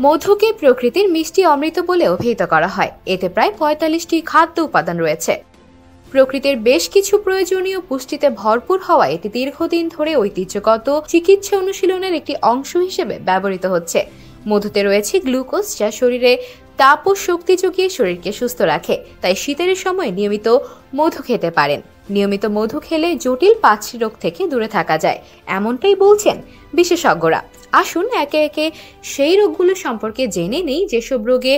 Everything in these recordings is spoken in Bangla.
মধুকে প্রকৃতির মিষ্টি অমৃত বলে অভিহিত করা হয়। এতে প্রায় ৪৫টি খাদ্য উপাদান রয়েছে। প্রকৃতির বেশ কিছু প্রয়োজনীয় পুষ্টিতে ভরপুর হওয়ায় এটি দীর্ঘদিন ধরে ঐতিহ্যগত চিকিৎসা অনুশীলনের একটি অংশ হিসেবে ব্যবহৃত হচ্ছে। মধুতে রয়েছে গ্লুকোজ, যা শরীরে তাপ ও শক্তি জুগিয়ে শরীরকে সুস্থ রাখে। তাই শীতের সময় নিয়মিত মধু খেতে পারেন। নিয়মিত মধু খেলে জটিল পাচন রোগ থেকে দূরে থাকা যায়, এমনটাই বলছেন বিশেষজ্ঞরা। আসুন একে একে সেই রোগগুলো সম্পর্কে জেনে নেই যেসব রোগে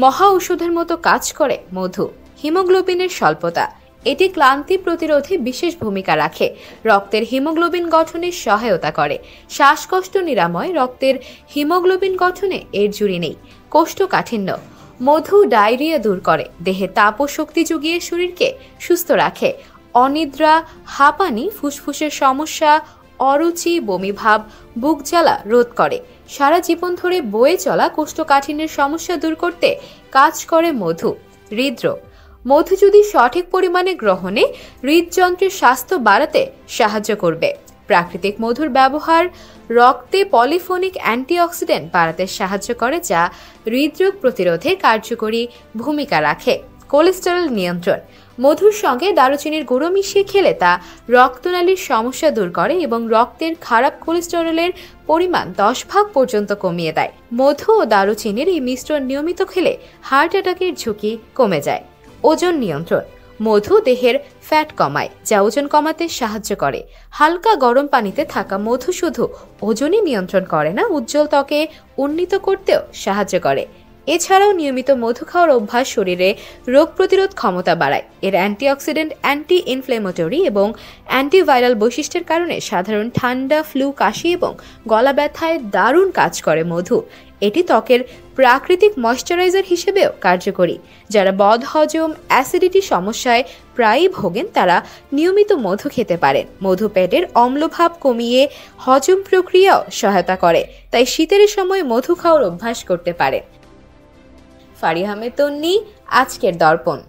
মহা ঔষধের মতো কাজ করে মধু। হিমোগ্লোবিনের স্বল্পতা। এটি ক্লান্তি প্রতিরোধে বিশেষ ভূমিকা রাখে, রক্তের হিমোগ্লোবিন গঠনে সহায়তা করে। শ্বাসকষ্ট নিরাময়, রক্তের হিমোগ্লোবিন গঠনে এর জুড়ি নেই। কোষ্ঠকাঠিন্য। মধু ডায়রিয়া দূর করে, দেহে তাপ ও শক্তি জুগিয়ে শরীরকে সুস্থ রাখে। অনিদ্রা, হাঁপানি, ফুসফুসের সমস্যা, অরুচি, বমিভাব, বুক জ্বালা রোধ করে। সারা জীবন ধরে বয়ে চলা কোষ্ঠকাঠিন্যের সমস্যা দূর করতে কাজ করে মধু। হৃদরোগ। মধু যদি সঠিক পরিমাণে গ্রহণে হৃদযন্ত্রের স্বাস্থ্য বাড়াতে সাহায্য করবে। প্রাকৃতিক মধুর ব্যবহার রক্তে পলিফোনিক অ্যান্টিঅক্সিডেন্ট বাড়াতে সাহায্য করে, যা হৃদরোগ প্রতিরোধে কার্যকরী ভূমিকা রাখে। কোলেস্টেরল নিয়ন্ত্রণ। মধুর সঙ্গে দারুচিনির গুঁড়ো মিশিয়ে খেলে তা রক্তনালীর সমস্যা দূর করে এবং রক্তের খারাপ কোলেস্টেরলের পরিমাণ 10 ভাগ পর্যন্ত কমিয়ে দেয়। মধু ও দারুচিনির এই মিশ্রণ নিয়মিত খেলে হার্ট অ্যাটাকের ঝুঁকি কমে যায়। ওজন নিয়ন্ত্রণ। মধু দেহের ফ্যাট কমায়, যা ওজন কমাতে সাহায্য করে। হালকা গরম পানিতে থাকা মধু শুধু ওজনই নিয়ন্ত্রণ করে না, উজ্জ্বল ত্বকে উন্নীত করতেও সাহায্য করে। এছাড়াও নিয়মিত মধু খাওয়ার অভ্যাস শরীরে রোগ প্রতিরোধ ক্ষমতা বাড়ায়। এর অ্যান্টিঅক্সিডেন্ট, অ্যান্টি ইনফ্লেমেটরি এবং অ্যান্টিভাইরাল বৈশিষ্ট্যের কারণে সাধারণ ঠান্ডা, ফ্লু, কাশি এবং গলা ব্যথায় দারুণ কাজ করে মধু। এটি ত্বকের প্রাকৃতিক ময়শ্চারাইজার হিসেবেও কার্যকরী। যারা বদহজম, অ্যাসিডিটি সমস্যায় প্রায়ই ভোগেন তারা নিয়মিত মধু খেতে পারেন। মধু পেটের অম্লভাব কমিয়ে হজম প্রক্রিয়াও সহায়তা করে। তাই শীতের সময় মধু খাওয়ার অভ্যাস করতে পারেন। ফারিয়া আহমেদ তন্নি, আজকের দর্পণ।